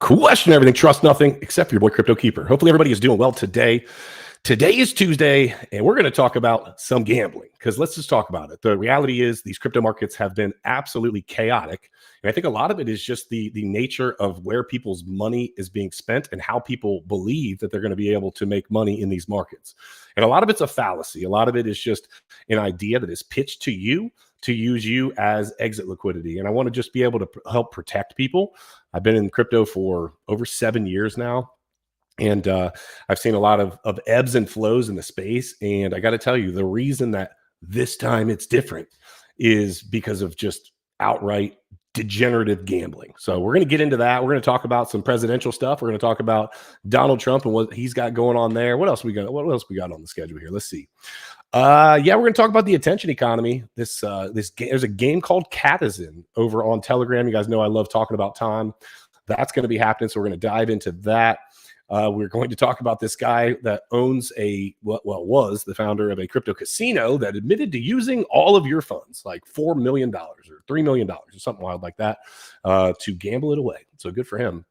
question everything, trust nothing, except for your boy CryptoKeeper. Hopefully everybody is doing well today. Today is Tuesday, and we're going to talk about some gambling, because let's just talk about it. The reality is these crypto markets have been absolutely chaotic, and I think a lot of it is just the nature of where people's money is being spent and how people believe that they're going to be able to make money in these markets. And a lot of it's a fallacy. A lot of it is just an idea that is pitched to you to use you as exit liquidity. And I want to just be able to help protect people. I've been in crypto for over 7 years now. And I've seen a lot of ebbs and flows in the space. And I got to tell you, the reason that this time it's different is because of just outright degenerative gambling. So we're going to get into that. We're going to talk about some presidential stuff. We're going to talk about Donald Trump and what he's got going on there. What else we got? What else we got on the schedule here? Let's see. Yeah, we're going to talk about the attention economy. There's a game called Catizen over on Telegram. You guys know I love talking about time. That's going to be happening. So we're going to dive into that. We're going to talk about this guy that owns was the founder of a crypto casino that admitted to using all of your funds, like $4 million or $3 million or something wild like that, to gamble it away. So good for him.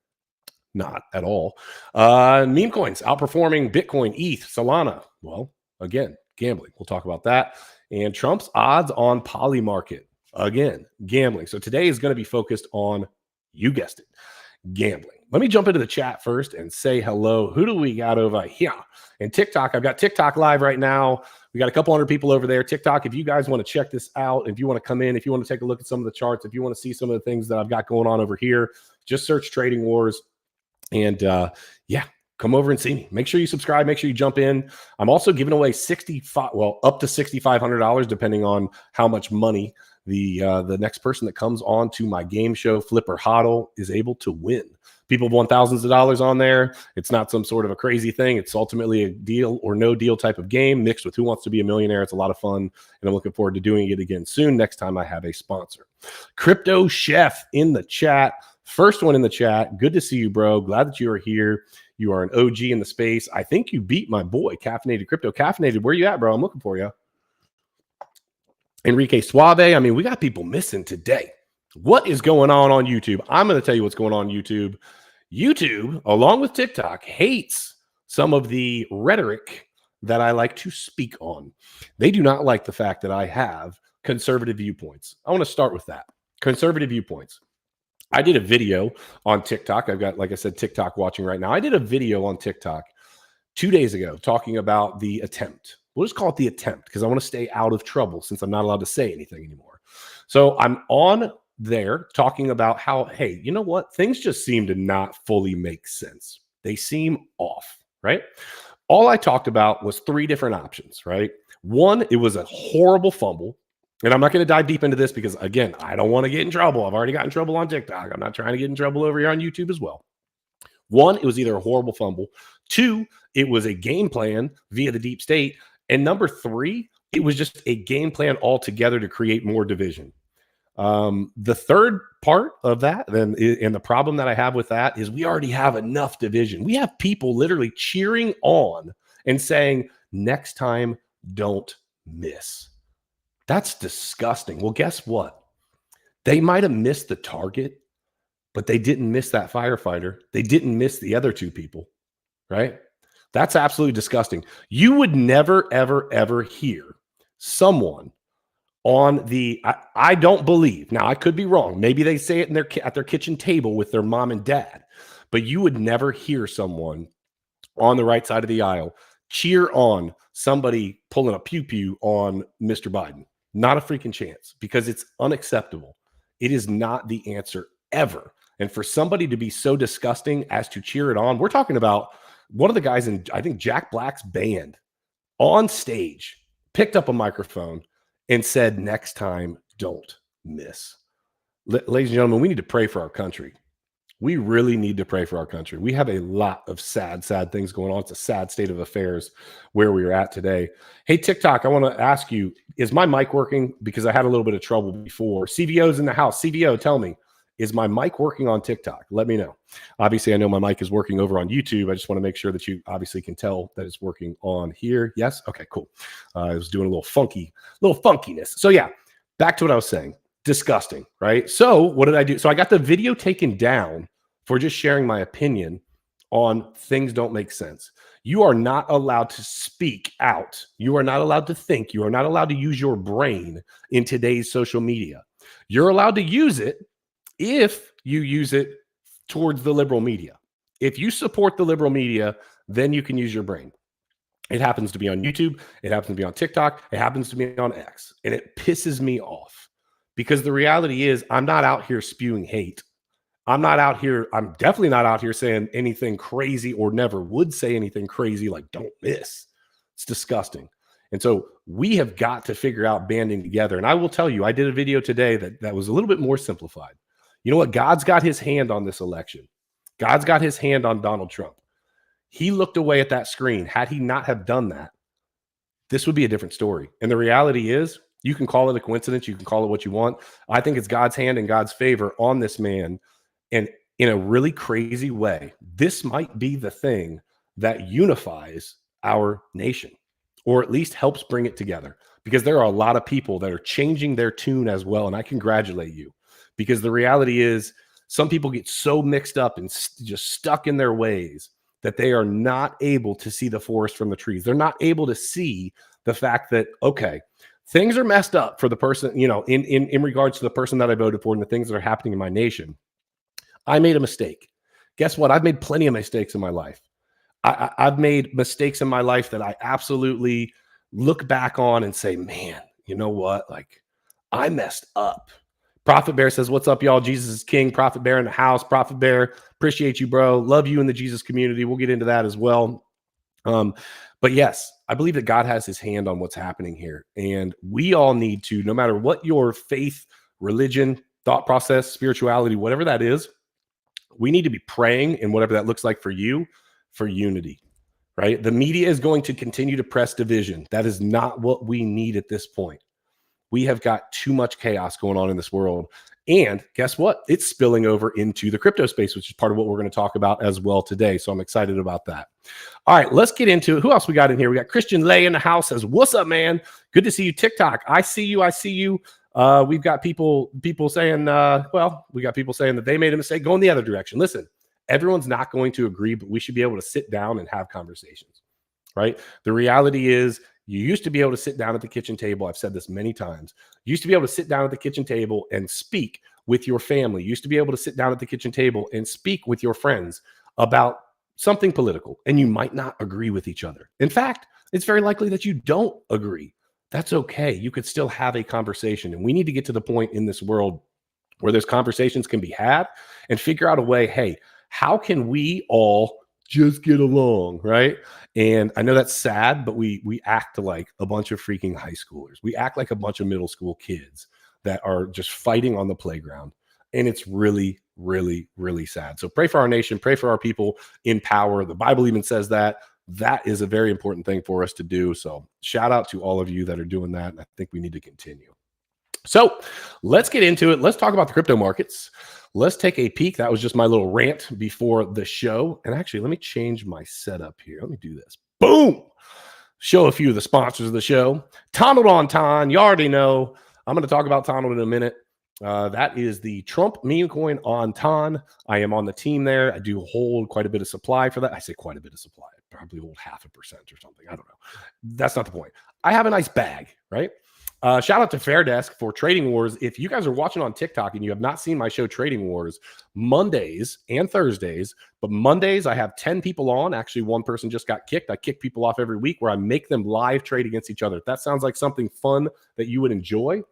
Not at all. Meme coins outperforming Bitcoin, ETH, Solana. Well, again, gambling. We'll talk about that. And Trump's odds on Poly market. Again, gambling. So today is going to be focused on, you guessed it, gambling. Let me jump into the chat first and say hello. Who do we got over here? And TikTok, I've got TikTok live right now. We got a couple hundred people over there. TikTok, if you guys want to check this out, if you want to come in, if you want to take a look at some of the charts, if you want to see some of the things that I've got going on over here, just search Trading Wars. And yeah, come over and see me. Make sure you subscribe. Make sure you jump in. I'm also giving away up to $6,500, depending on how much money the next person that comes on to my game show, Flip or Hodl, is able to win. People have won thousands of dollars on there. It's not some sort of a crazy thing. It's ultimately a deal or no deal type of game mixed with Who Wants to Be a Millionaire. It's a lot of fun, and I'm looking forward to doing it again soon next time I have a sponsor. Crypto Chef in the chat. First one in the chat. Good to see you, bro. Glad that you are here. You are an OG in the space. I think you beat my boy, Caffeinated Crypto. Caffeinated, where you at, bro? I'm looking for you. Enrique Suave. I mean, we got people missing today. What is going on YouTube? I'm going to tell you what's going on YouTube. YouTube, along with TikTok, hates some of the rhetoric that I like to speak on. They do not like the fact that I have conservative viewpoints. I want to start with that. Conservative viewpoints. I did a video on TikTok. I've got, like I said, TikTok watching right now. I did a video on TikTok 2 days ago talking about the attempt. We'll just call it the attempt because I want to stay out of trouble since I'm not allowed to say anything anymore. So I'm on there talking about how, hey, you know what? Things just seem to not fully make sense. They seem off, right? All I talked about was 3 different options, right? One, it was a horrible fumble. And I'm not going to dive deep into this because, again, I don't want to get in trouble. I've already got in trouble on TikTok. I'm not trying to get in trouble over here on YouTube as well. One, it was either a horrible fumble. 2, it was a game plan via the deep state. And number 3, it was just a game plan altogether to create more division. The third part of that, then, and the problem that I have with that is we already have enough division. We have people literally cheering on and saying, next time, don't miss. That's disgusting. Well, guess what? They might have missed the target, but they didn't miss that firefighter. They didn't miss the other 2 people, right? That's absolutely disgusting. You would never, ever, ever hear someone on the, I don't believe, now I could be wrong. Maybe they say it in at their kitchen table with their mom and dad, but you would never hear someone on the right side of the aisle cheer on somebody pulling a pew-pew on Mr. Biden. Not a freaking chance, because it's unacceptable. It is not the answer ever. And for somebody to be so disgusting as to cheer it on, we're talking about one of the guys in, I think, Jack Black's band on stage, picked up a microphone and said, next time, don't miss. Ladies and gentlemen, we need to pray for our country. We really need to pray for our country. We have a lot of sad things going on. It's a sad state of affairs where we are at today. Hey, TikTok, I want to ask you, is my mic working? Because I had a little bit of trouble before. CVO's in the house. CVO, tell me, is my mic working on TikTok? Let me know. Obviously, I know my mic is working over on YouTube. I just want to make sure that you obviously can tell that it's working on here. Yes? Okay, cool. I was doing a little funkiness. So yeah, back to what I was saying. Disgusting, right? So what did I do? So I got the video taken down for just sharing my opinion on things don't make sense. You are not allowed to speak out. You are not allowed to think. You are not allowed to use your brain in today's social media. You're allowed to use it if you use it towards the liberal media. If you support the liberal media, then you can use your brain. It happens to be on YouTube. It happens to be on TikTok. It happens to be on X. And it pisses me off because the reality is I'm not out here spewing hate. I'm definitely not out here saying anything crazy or never would say anything crazy like don't miss. It's disgusting. And so we have got to figure out banding together. And I will tell you, I did a video today that was a little bit more simplified. You know what? God's got his hand on this election. God's got his hand on Donald Trump. He looked away at that screen. Had he not have done that, this would be a different story. And the reality is, you can call it a coincidence. You can call it what you want. I think it's God's hand and God's favor on this man. And in a really crazy way, this might be the thing that unifies our nation, or at least helps bring it together, because there are a lot of people that are changing their tune as well. And I congratulate you, because the reality is some people get so mixed up and just stuck in their ways that they are not able to see the forest from the trees. They're not able to see the fact that, okay, things are messed up for the person, you know, in regards to the person that I voted for and the things that are happening in my nation. I made a mistake. Guess what? I've made plenty of mistakes in my life. I've made mistakes in my life that I absolutely look back on and say, man, you know what? Like, I messed up. Prophet Bear says, what's up, y'all? Jesus is King. Prophet Bear in the house. Prophet Bear, appreciate you, bro. Love you in the Jesus community. We'll get into that as well. But yes, I believe that God has his hand on what's happening here. And we all need to, no matter what your faith, religion, thought process, spirituality, whatever that is, we need to be praying, and whatever that looks like for you, for unity, right? The media is going to continue to press division. That is not what we need at this point. We have got too much chaos going on in this world. And guess what? It's spilling over into the crypto space, which is part of what we're going to talk about as well today. So I'm excited about that. All right, let's get into it. Who else we got in here? We got Christian Lay in the house says, what's up, man? Good to see you. TikTok. I see you. I see you. We've got people saying, we got people saying that they made a mistake going the other direction. Listen, everyone's not going to agree, but we should be able to sit down and have conversations, right? The reality is, you used to be able to sit down at the kitchen table. I've said this many times. You used to be able to sit down at the kitchen table and speak with your family. You used to be able to sit down at the kitchen table and speak with your friends about something political, and you might not agree with each other. In fact, it's very likely that you don't agree. That's okay. You could still have a conversation, and we need to get to the point in this world where those conversations can be had and figure out a way, hey, how can we all just get along, right? And I know that's sad, but we act like a bunch of freaking high schoolers. We act like a bunch of middle school kids that are just fighting on the playground. And it's really, really, really sad. So pray for our nation, pray for our people in power. The Bible even says that. That is a very important thing for us to do. So shout out to all of you that are doing that. And I think we need to continue. So let's get into it. Let's talk about the crypto markets. Let's take a peek. That was just my little rant before the show. And actually, let me change my setup here. Let me do this. Boom. Show a few of the sponsors of the show. TONALD on TON. You already know. I'm going to talk about TONALD in a minute. That is the Trump meme coin on TON. I am on the team there. I do hold quite a bit of supply for that. I say quite a bit of supply. I probably hold 0.5% or something. I don't know. That's not the point. I have a nice bag, right? Shout out to Fairdesk for Trading Wars. If you guys are watching on TikTok and you have not seen my show Trading Wars, Mondays and Thursdays, but Mondays I have 10 people on. Actually, one person just got kicked. I kick people off every week where I make them live trade against each other. If that sounds like something fun that you would enjoy,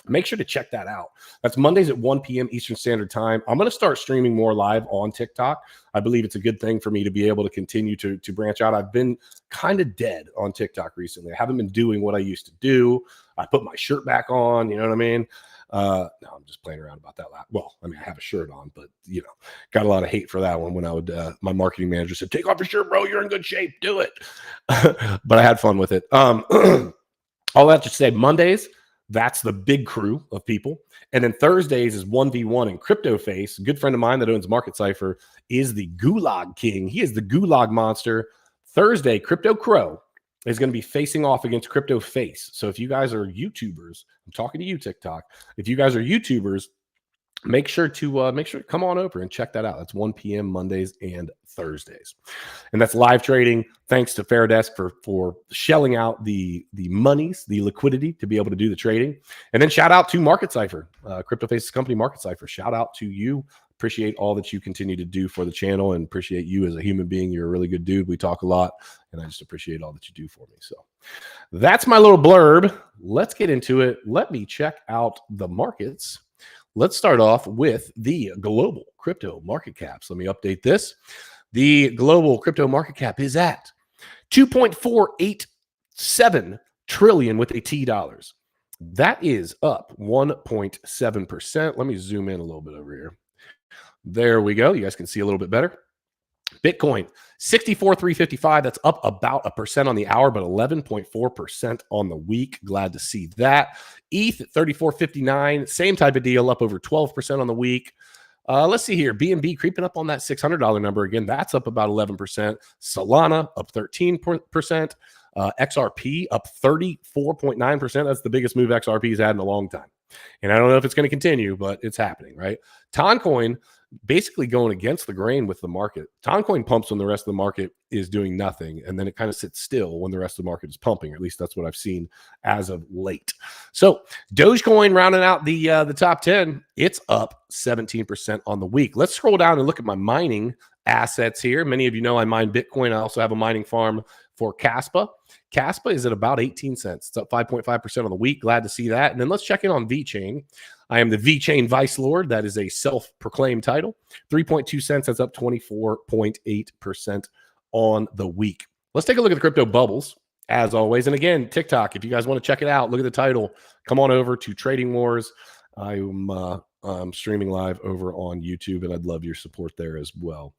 make sure to check that out. That's Mondays at 1 p.m. Eastern Standard Time. I'm going to start streaming more live on TikTok. I believe it's a good thing for me to be able to continue to branch out. I've been kind of dead on TikTok recently. I haven't been doing what I used to do. I put my shirt back on, you know what I mean? No, I'm just playing around about that. Well, I mean, I have a shirt on, but, you know, got a lot of hate for that one when I would, my marketing manager said, take off your shirt, bro. You're in good shape. Do it. But I had fun with it. All that to say, Mondays, that's the big crew of people. And then Thursdays is 1v1 and Crypto Face. A good friend of mine that owns Market Cypher is the Gulag King. He is the Gulag monster. Thursday, Crypto Crow is going to be facing off against Crypto Face. So if you guys are YouTubers, I'm talking to you, TikTok. If you guys are YouTubers, make sure to come on over and check that out. That's 1 p.m. Mondays and Thursdays. And that's live trading. Thanks to Fairdesk for shelling out the monies, the liquidity to be able to do the trading. And then shout out to Market Cipher, CryptoFace's company, Market Cipher. Shout out to you. Appreciate all that you continue to do for the channel, and appreciate you as a human being. You're a really good dude. We talk a lot, and I just appreciate all that you do for me. So that's my little blurb. Let's get into it. Let me check out the markets. Let's start off with the global crypto market caps. Let me update this. The global crypto market cap is at 2.487 trillion with a T dollars. That is up 1.7%. Let me zoom in a little bit over here. There we go. You guys can see a little bit better. Bitcoin, 64,355. That's up about 1% on the hour, but 11.4% on the week. Glad to see that. ETH at 34.59. Same type of deal, up over 12% on the week. Let's see here. BNB creeping up on that $600 number again. That's up about 11%. Solana up 13%. XRP up 34.9%. That's the biggest move XRP's had in a long time. And I don't know if it's going to continue, but it's happening, right? Toncoin basically going against the grain with the market. Toncoin pumps when the rest of the market is doing nothing, and then it kind of sits still when the rest of the market is pumping, or at least that's what I've seen as of late. So Dogecoin rounding out the top 10, it's up 17% on the week. Let's scroll down and look at my mining assets here. Many of you know I mine Bitcoin. I also have a mining farm for Kaspa. Kaspa is at about 18 cents. It's up 5.5% on the week. Glad to see that. And then let's check in on VeChain. I am the VeChain Vice Lord. That is a self-proclaimed title. 3.2 cents. That's up 24.8% on the week. Let's take a look at the crypto bubbles, as always. And again, TikTok, if you guys want to check it out, look at the title. Come on over to Trading Wars. I'm streaming live over on YouTube, and I'd love your support there as well.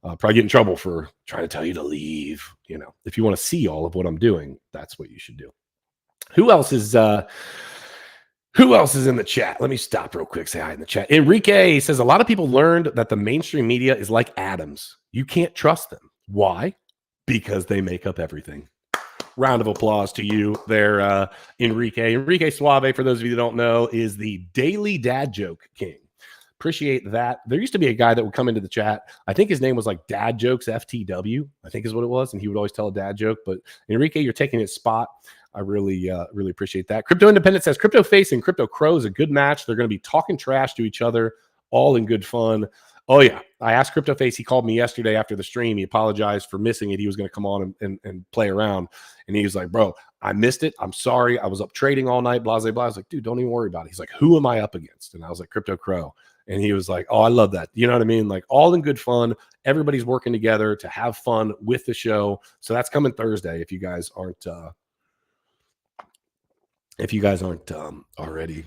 Probably get in trouble for trying to tell you to leave. You know, if you want to see all of what I'm doing, that's what you should do. Who else is in the chat? Let me stop real quick. Say hi in the chat. Enrique says a lot of people learned that the mainstream media is like atoms. You can't trust them. Why? Because they make up everything. Round of applause to you there, Enrique. Enrique Suave, for those of you that don't know, is the daily dad joke king. Appreciate that. There used to be a guy that would come into the chat. I think his name was like Dad Jokes FTW, I think is what it was. And he would always tell a dad joke. But Enrique, you're taking his spot. I really appreciate that. Crypto Independent says Crypto Face and Crypto Crow is a good match. They're going to be talking trash to each other, all in good fun. Oh, yeah. I asked Crypto Face. He called me yesterday after the stream. He apologized for missing it. He was going to come on and play around. And he was like, bro, I missed it. I'm sorry. I was up trading all night, blah, blah, blah. I was like, dude, don't even worry about it. He's like, who am I up against? And I was like, Crypto Crow. And he was like, oh, I love that. You know what I mean? Like all in good fun. Everybody's working together to have fun with the show. So that's coming Thursday. If you guys aren't already.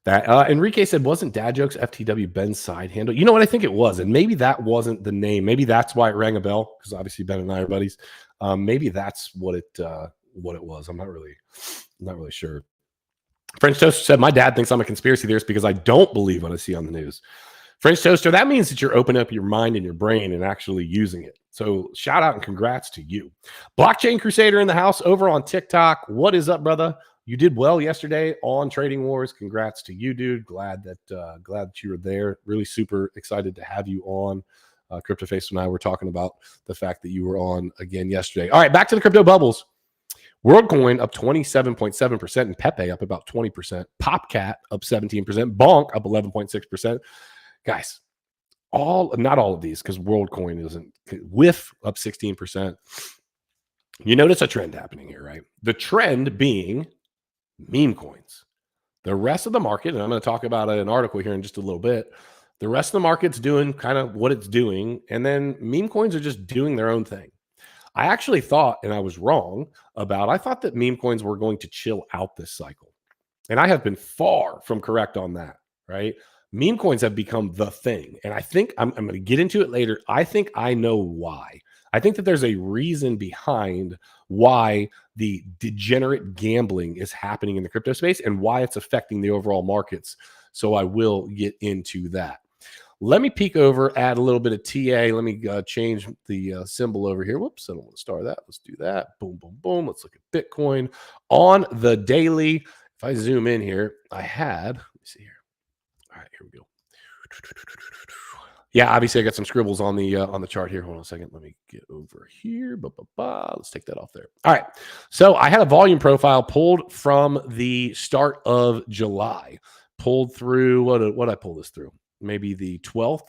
That Enrique said, wasn't Dad Jokes FTW Ben's side handle? You know what? I think it was. And maybe that wasn't the name. Maybe that's why it rang a bell, because obviously Ben and I are buddies. Maybe that's what it was. I'm not really sure. French Toaster said, my dad thinks I'm a conspiracy theorist because I don't believe what I see on the news. French Toaster, that means that you're opening up your mind and your brain and actually using it. So shout out and congrats to you. Blockchain Crusader in the house over on TikTok. What is up, brother? You did well yesterday on Trading Wars. Congrats to you, dude. Glad that you were there. Really super excited to have you on. CryptoFace and I were talking about the fact that you were on again yesterday. All right, back to the crypto bubbles. WorldCoin up 27.7%, and Pepe up about 20%. PopCat up 17%. Bonk up 11.6%. Guys, not all of these, because WorldCoin isn't. WIF up 16%. You notice a trend happening here, right? The trend being meme coins. The rest of the market, and I'm going to talk about an article here in just a little bit. The rest of the market's doing kind of what it's doing, and then meme coins are just doing their own thing. I actually thought, and I was wrong I thought that meme coins were going to chill out this cycle. And I have been far from correct on that, right? Meme coins have become the thing. And I think I'm going to get into it later. I think I know why. I think that there's a reason behind why the degenerate gambling is happening in the crypto space and why it's affecting the overall markets. So I will get into that. Let me peek over, add a little bit of TA. Let me change the symbol over here. Whoops, I don't want to star that. Let's do that. Boom, boom, boom. Let's look at Bitcoin on the daily. If I zoom in here, let me see here. All right, here we go. Yeah, obviously I got some scribbles on the chart here. Hold on a second. Let me get over here. Let's take that off there. All right. So I had a volume profile pulled from the start of July, pulled through what did I pull this through? Maybe the 12th.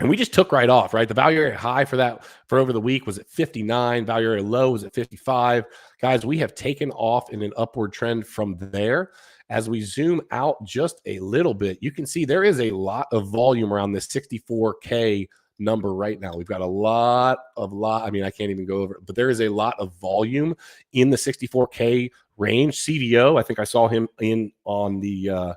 And we just took right off, right? The value area high for over the week was at 59. Value area low was at 55. Guys, we have taken off in an upward trend from there. As we zoom out just a little bit, you can see there is a lot of volume around this 64K number right now. We've got a lot. I mean, I can't even go over it, but there is a lot of volume in the 64K range. CDO, I think I saw him in on the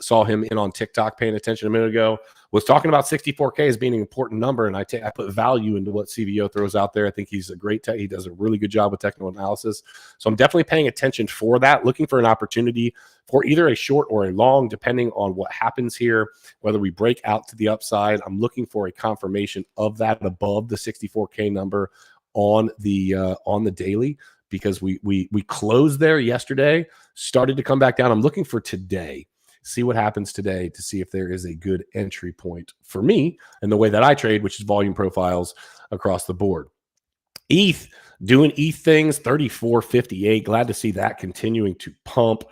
saw him in on TikTok paying attention a minute ago, was talking about 64K as being an important number. And I put value into what CVO throws out there. I think he's a great he does a really good job with technical analysis. So I'm definitely paying attention for that, looking for an opportunity for either a short or a long, depending on what happens here, whether we break out to the upside. I'm looking for a confirmation of that above the 64K number on the daily, because we closed there yesterday, started to come back down. I'm looking for today. See what happens today to see if there is a good entry point for me and the way that I trade, which is volume profiles across the board. ETH, doing ETH things, 34.58. Glad to see that continuing to pump.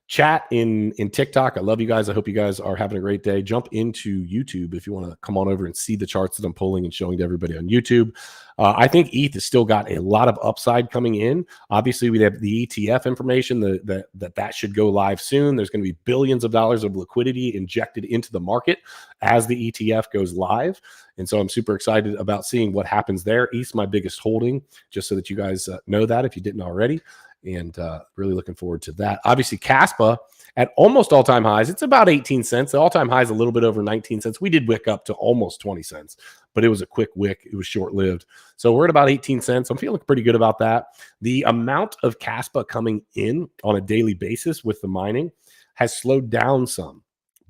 Chat in TikTok. I love you guys. I hope you guys are having a great day. Jump into YouTube if you want to come on over and see the charts that I'm pulling and showing to everybody on YouTube. I think ETH has still got a lot of upside coming in. Obviously, we have the ETF information that should go live soon. There's going to be billions of dollars of liquidity injected into the market as the ETF goes live. And so I'm super excited about seeing what happens there. ETH's my biggest holding, just so that you guys know that if you didn't already. And really looking forward to that. Obviously, Caspa at almost all-time highs. It's about 18 cents. The all-time high is a little bit over 19 cents. We did wick up to almost 20 cents, but it was a quick wick. It was short-lived. So we're at about 18 cents. I'm feeling pretty good about that. The amount of Caspa coming in on a daily basis with the mining has slowed down some,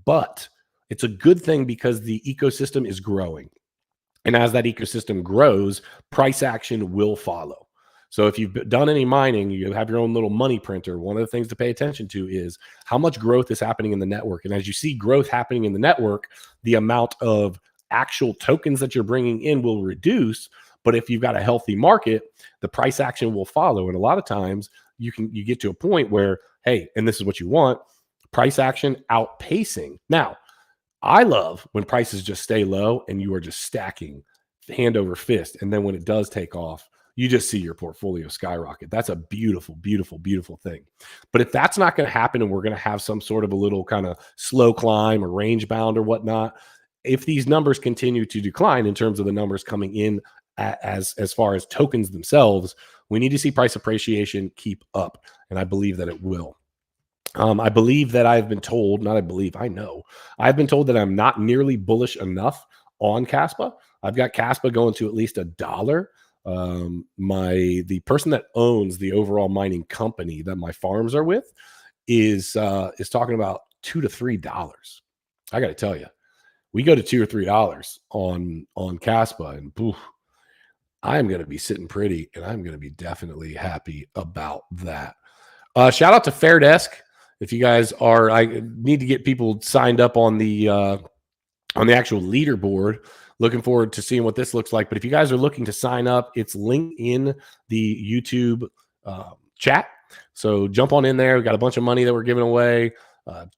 but it's a good thing because the ecosystem is growing. And as that ecosystem grows, price action will follow. So if you've done any mining, you have your own little money printer. One of the things to pay attention to is how much growth is happening in the network. And as you see growth happening in the network, the amount of actual tokens that you're bringing in will reduce. But if you've got a healthy market, the price action will follow. And a lot of times you get to a point where, hey, and this is what you want, price action outpacing. Now, I love when prices just stay low and you are just stacking hand over fist. And then when it does take off, you just see your portfolio skyrocket. That's a beautiful, beautiful, beautiful thing. But if that's not going to happen and we're going to have some sort of a little kind of slow climb or range bound or whatnot, if these numbers continue to decline in terms of the numbers coming in as far as tokens themselves, we need to see price appreciation keep up. And I believe that it will. I believe that I've been told, I know, I've been told that I'm not nearly bullish enough on Caspa. I've got Caspa going to at least $1. The person that owns the overall mining company that my farms are with is talking about $2 to $3. I got to tell you, we go to $2 or $3 on Caspa, and poof, I'm going to be sitting pretty, and I'm going to be definitely happy about that. Shout out to Fairdesk. If you guys are, I need to get people signed up on the actual leaderboard. Looking forward to seeing what this looks like. But if you guys are looking to sign up, it's linked in the YouTube chat. So jump on in there. We got a bunch of money that we're giving away,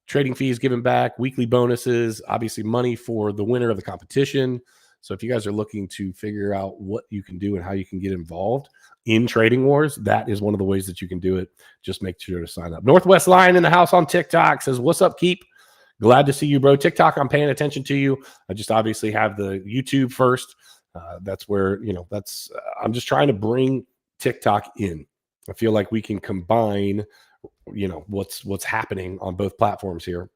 trading fees given back, weekly bonuses, obviously money for the winner of the competition. So if you guys are looking to figure out what you can do and how you can get involved in Trading Wars, that is one of the ways that you can do it. Just make sure to sign up. Northwest Lion in the house on TikTok says, "What's up, Keep? Glad to see you, bro." TikTok, I'm paying attention to you. I just obviously have the YouTube first. That's where, I'm just trying to bring TikTok in. I feel like we can combine, what's happening on both platforms here.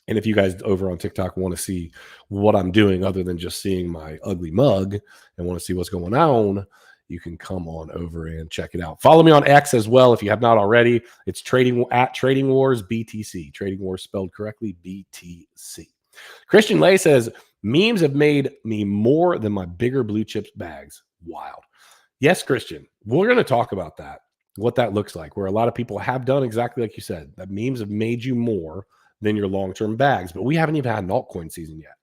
And if you guys over on TikTok want to see what I'm doing other than just seeing my ugly mug and want to see what's going on, you can come on over and check it out. Follow me on X as well if you have not already. It's Trading Wars BTC. Trading Wars spelled correctly, BTC. Christian Lay says, "Memes have made me more than my bigger blue chips bags." Wild. Yes, Christian. We're going to talk about that, what that looks like, where a lot of people have done exactly like you said, that memes have made you more than your long-term bags. But we haven't even had an altcoin season yet.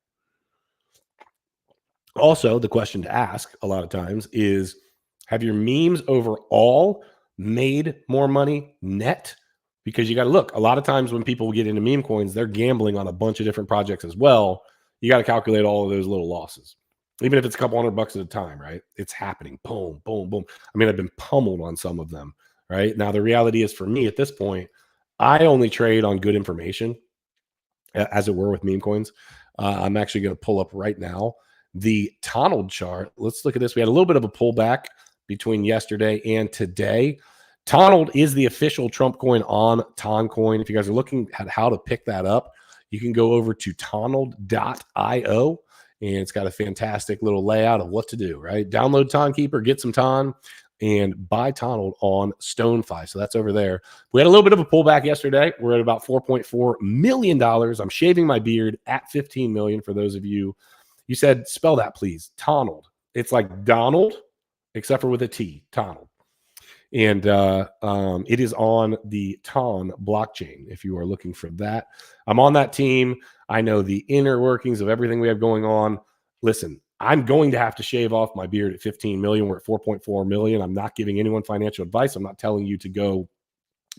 Also, the question to ask a lot of times is, have your memes overall made more money net? Because you got to look, a lot of times when people get into meme coins, they're gambling on a bunch of different projects as well. You got to calculate all of those little losses. Even if it's a couple $100 at a time, right? It's happening. Boom, boom, boom. I mean, I've been pummeled on some of them, right? Now, the reality is for me at this point, I only trade on good information, as it were, with meme coins. I'm actually going to pull up right now the TONALD chart. Let's look at this. We had a little bit of a pullback between yesterday and today. TONALD is the official Trump coin on Toncoin. If you guys are looking at how to pick that up, you can go over to tonald.io, and it's got a fantastic little layout of what to do, right? Download TonKeeper, get some Ton, and buy TONALD on StoneFi. So that's over there. We had a little bit of a pullback yesterday. We're at about $4.4 million. I'm shaving my beard at 15 million for those of you. You said, spell that, please. TONALD. It's like Donald, except for with a T, TONALD. And it is on the TON blockchain if you are looking for that. I'm on that team. I know the inner workings of everything we have going on. Listen, I'm going to have to shave off my beard at 15 million. We're at 4.4 million. I'm not giving anyone financial advice. I'm not telling you to go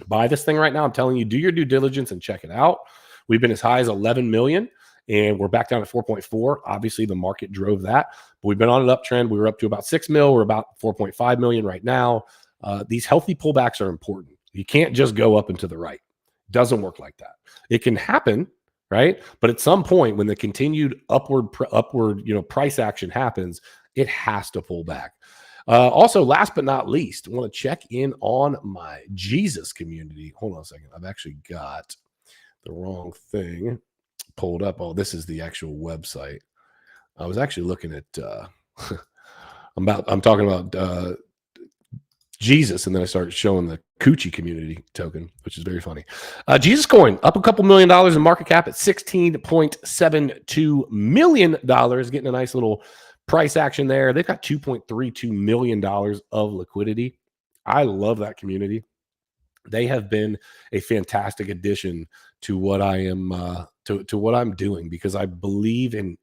buy this thing right now. I'm telling you, do your due diligence and check it out. We've been as high as 11 million. And we're back down to 4.4. Obviously, the market drove that. But we've been on an uptrend. We were up to about 6 mil. We're about 4.5 million right now. These healthy pullbacks are important. You can't just go up and to the right. It doesn't work like that. It can happen, right? But at some point, when the continued upward price action happens, it has to pull back. Also, last but not least, I want to check in on my Jesus community. Hold on a second. I've actually got the wrong thing pulled up. Oh, this is the actual website. I was actually looking at I'm talking about Jesus, and then I started showing the Coochie community token, which is very funny. Jesus coin up a couple $1 million in market cap at $16.72 million, getting a nice little price action there. They've got $2.32 million of liquidity. I love that community. They have been a fantastic addition to what I am to what I'm doing, because I believe in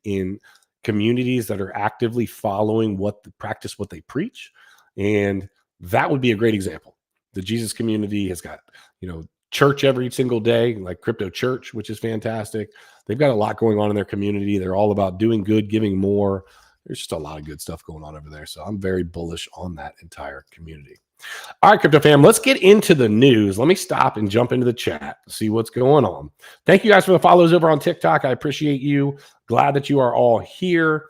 communities that are actively following what they preach, and that would be a great example. The Jesus community has got, church every single day, like Crypto Church, which is fantastic. They've got a lot going on in their community. They're all about doing good, giving more. There's just a lot of good stuff going on over there. So I'm very bullish on that entire community. All right, crypto fam, let's get into the news. Let me stop and jump into the chat, see what's going on. Thank you guys for the follows over on TikTok. I appreciate you. Glad that you are all here.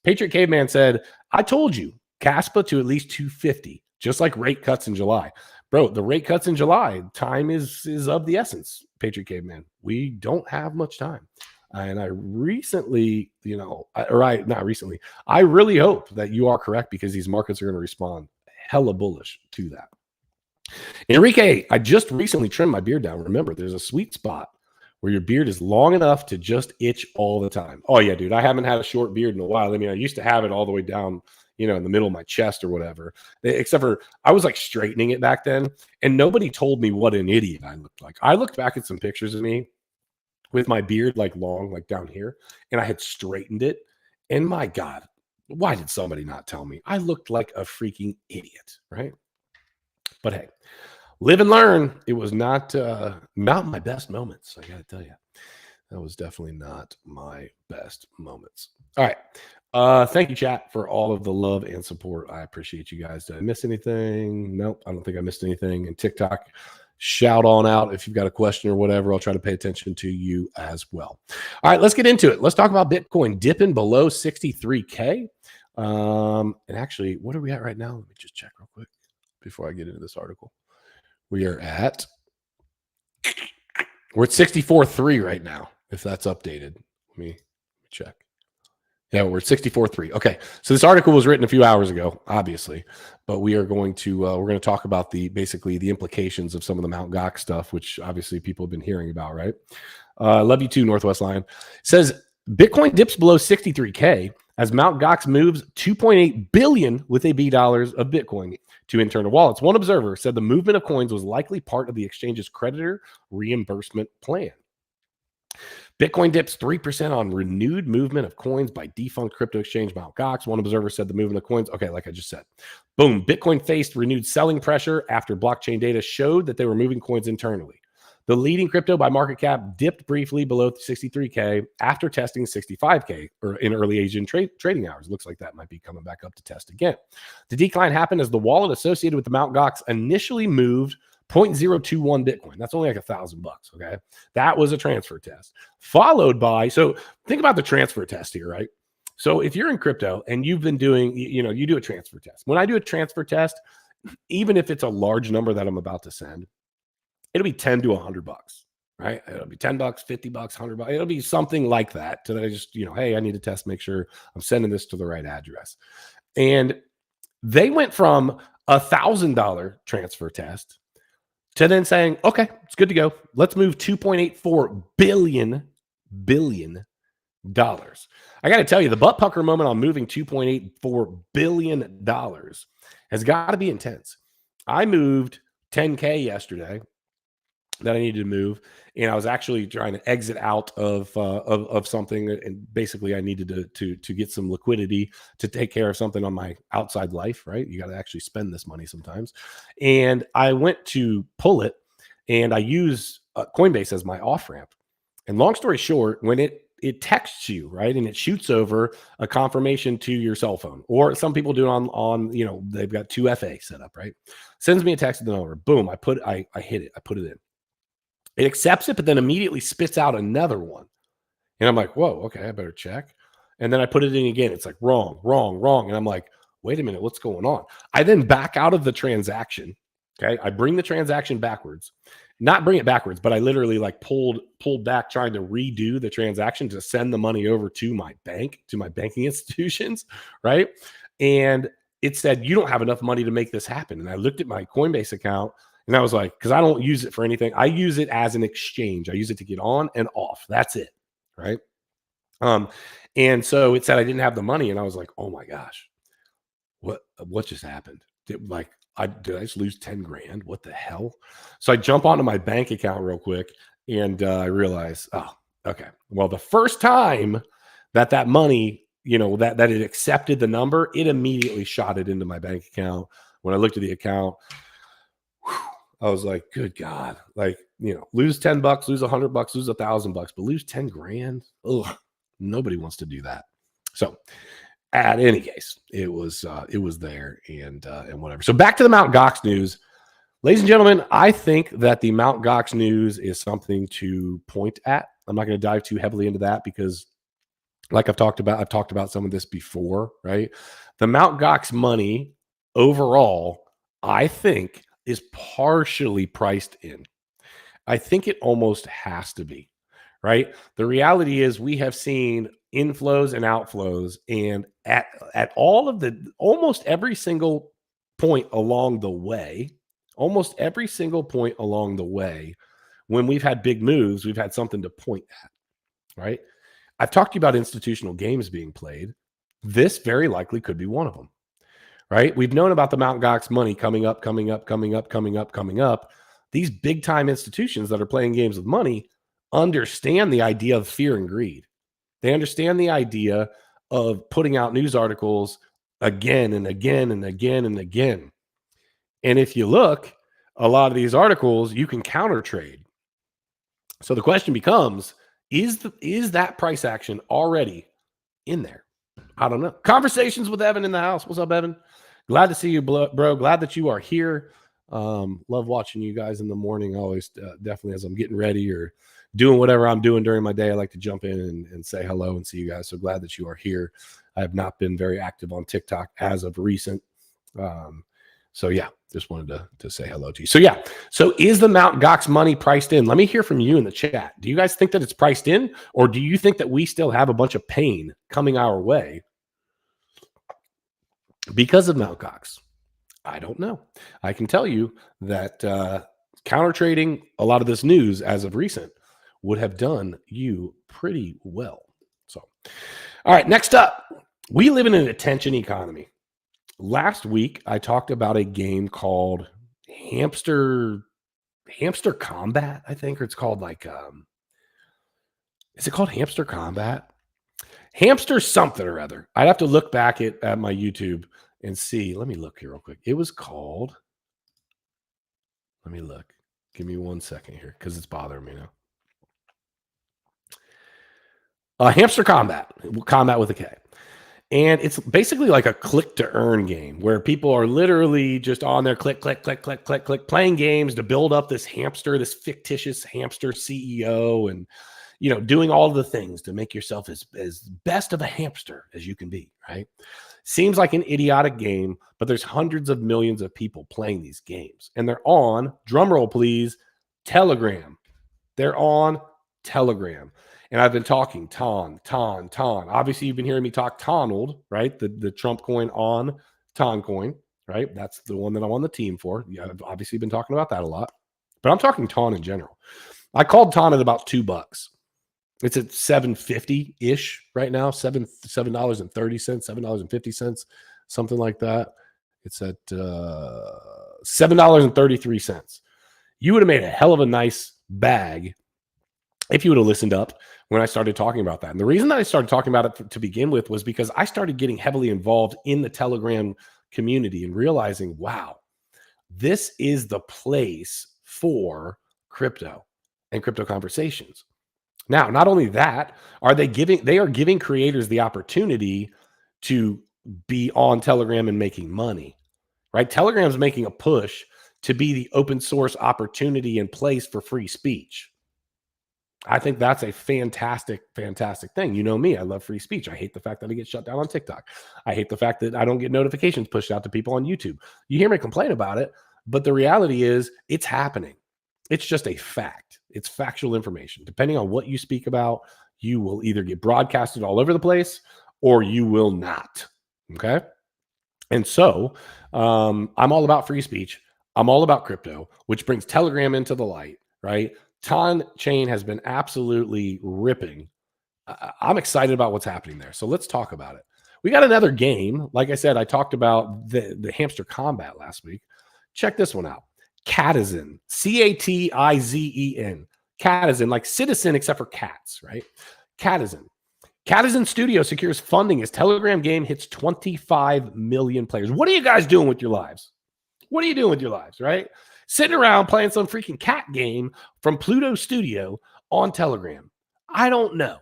Patriot Caveman said, I told you, Caspa to at least 250, just like rate cuts in July. Bro, the rate cuts in July, time is of the essence, Patriot Caveman. We don't have much time. And I recently, I really hope that you are correct, because these markets are going to respond hella bullish to that. Enrique, I just recently trimmed my beard down. Remember, there's a sweet spot where your beard is long enough to just itch all the time. Oh yeah, dude, I haven't had a short beard in a while. I mean, I used to have it all the way down, in the middle of my chest or whatever, except for I was like straightening it back then, and nobody told me what an idiot I looked like. I looked back at some pictures of me with my beard like long, like down here, and I had straightened it, and my God, why did somebody not tell me? I looked like a freaking idiot, right? But hey, live and learn. It was not my best moments. I got to tell you, that was definitely not my best moments. All right. Thank you, chat, for all of the love and support. I appreciate you guys. Did I miss anything? Nope. I don't think I missed anything. And TikTok, shout on out if you've got a question or whatever. I'll try to pay attention to you as well. All right, let's get into it. Let's talk about Bitcoin dipping below 63K. And actually, what are we at right now? Let me just check real quick before I get into this article. We're at 64.3 right now, if that's updated. Let me check. Yeah, we're at 64.3. Okay, so this article was written a few hours ago, obviously, but we are going to talk about basically the implications of some of the Mt. Gox stuff, which obviously people have been hearing about, right? Love you too, Northwest Lion. Says Bitcoin dips below 63K as Mt. Gox moves 2.8 billion with a B dollars of Bitcoin to internal wallets. One observer said the movement of coins was likely part of the exchange's creditor reimbursement plan. Bitcoin dips 3% on renewed movement of coins by defunct crypto exchange Mt. Gox. One observer said the movement of coins. Okay, like I just said. Boom. Bitcoin faced renewed selling pressure after blockchain data showed that they were moving coins internally. The leading crypto by market cap dipped briefly below 63K after testing 65K in early Asian trading hours. Looks like that might be coming back up to test again. The decline happened as the wallet associated with the Mt. Gox initially moved 0.021 Bitcoin. That's only like $1,000. Okay. That was a transfer test followed by, so think about the transfer test here, right? So if you're in crypto and you've been doing, you do a transfer test. When I do a transfer test, even if it's a large number that I'm about to send, it'll be 10 to $100, right? It'll be $10, $50, $100. It'll be something like that. So that I just, hey, I need to test, make sure I'm sending this to the right address. And they went from $1,000 transfer test to then saying, okay, it's good to go. Let's move $2.84 billion. I got to tell you, the butt pucker moment on moving $2.84 billion has got to be intense. I moved 10K yesterday that I needed to move, and I was actually trying to exit out of something, and basically I needed to get some liquidity to take care of something on my outside life, right? You got to actually spend this money sometimes. And I went to pull it, and I use Coinbase as my off ramp. And long story short, when it texts you, right, and it shoots over a confirmation to your cell phone, or some people do it on they've got 2FA set up, right? Sends me a text with the number. Boom, I hit it. I put it in. It accepts it, but then immediately spits out another one. And I'm like, whoa, okay, I better check. And then I put it in again. It's like wrong. And I'm like, wait a minute, what's going on? I then back out of the transaction. Okay. I bring the transaction backwards. Not bring it backwards, but I literally like pulled back trying to redo the transaction to send the money over to my bank, to my banking institutions, right? And it said, you don't have enough money to make this happen. And I looked at my Coinbase account, and I was like, because I don't use it for anything. I use it as an exchange. I use it to get on and off. That's it, right? And so it said I didn't have the money, and I was like, oh my gosh, what just happened? Did I just lose 10 grand? What the hell? So I jump onto my bank account real quick, and I realize, oh, okay. Well, the first time that money, that it accepted the number, it immediately shot it into my bank account. When I looked at the account, I was like, good God, lose $10, lose $100, lose $1,000, but lose 10 grand. Ugh, nobody wants to do that. So at any case, it was there and whatever. So back to the Mt. Gox news, ladies and gentlemen. I think that the Mt. Gox news is something to point at. I'm not going to dive too heavily into that because, like I've talked about some of this before, right? The Mt. Gox money overall, I think, is partially priced in. I think it almost has to be, right? The reality is we have seen inflows and outflows, and at almost every single point along the way, when we've had big moves, we've had something to point at, right? I've talked to you about institutional games being played. This very likely could be one of them. Right? We've known about the Mt. Gox money coming up. These big time institutions that are playing games with money understand the idea of fear and greed. They understand the idea of putting out news articles again and again and again and again. And if you look, a lot of these articles, you can counter trade. So the question becomes, is that price action already in there? I don't know. Conversations with Evan in the house. What's up, Evan? Glad to see you, bro. Glad that you are here. Love watching you guys in the morning. Always, definitely as I'm getting ready or doing whatever I'm doing during my day, I like to jump in and say hello and see you guys. So glad that you are here. I have not been very active on TikTok as of recent. So yeah, just wanted to say hello to you. So yeah, so is the Mt. Gox money priced in? Let me hear from you in the chat. Do you guys think that it's priced in, or do you think that we still have a bunch of pain coming our way because of Mt. Gox? I don't know. I can tell you that counter trading a lot of this news as of recent would have done you pretty well. So, all right, next up, we live in an attention economy. Last week, I talked about a game called Hamster Combat, I think, or it's called Is it called Hamster Combat? Hamster something or other. I'd have to look back at my YouTube and see. Let me look here real quick. It was called, let me look. Give me 1 second here because it's bothering me now. Hamster Combat, combat with a K. And it's basically like a click to earn game where people are literally just on there, click, click, click, click, click, click, playing games to build up this hamster, this fictitious hamster CEO, and doing all the things to make yourself as best of a hamster as you can be, right? Seems like an idiotic game, but there's hundreds of millions of people playing these games. And they're on, drumroll please, Telegram. They're on Telegram. And I've been talking TON. Obviously, you've been hearing me talk TONALD, right? The Trump coin on TON coin, right? That's the one that I'm on the team for. Yeah, I've obviously been talking about that a lot. But I'm talking TON in general. I called TON at about $2. It's at $7.50-ish right now, $7.30, $7.50, something like that. It's at $7.33. You would have made a hell of a nice bag if you would have listened up when I started talking about that. And the reason that I started talking about it to begin with was because I started getting heavily involved in the Telegram community and realizing, wow, this is the place for crypto and crypto conversations. Now, not only that, they are giving creators the opportunity to be on Telegram and making money, right? Telegram's making a push to be the open source opportunity and place for free speech. I think that's a fantastic, fantastic thing. You know me, I love free speech. I hate the fact that I get shut down on TikTok. I hate the fact that I don't get notifications pushed out to people on YouTube. You hear me complain about it, but the reality is it's happening. It's just a fact. It's factual information. Depending on what you speak about, you will either get broadcasted all over the place or you will not. Okay. And so I'm all about free speech. I'm all about crypto, which brings Telegram into the light, right? TON chain has been absolutely ripping. I'm excited about what's happening there. So let's talk about it. We got another game. Like I said, I talked about the hamster combat last week. Check this one out. Catizen, Catizen, Catizen, like citizen except for cats, right? Catizen Studio secures funding as Telegram game hits 25 million players. What are you guys doing with your lives? What are you doing with your lives, right? Sitting around playing some freaking cat game from Pluto Studio on Telegram. I don't know.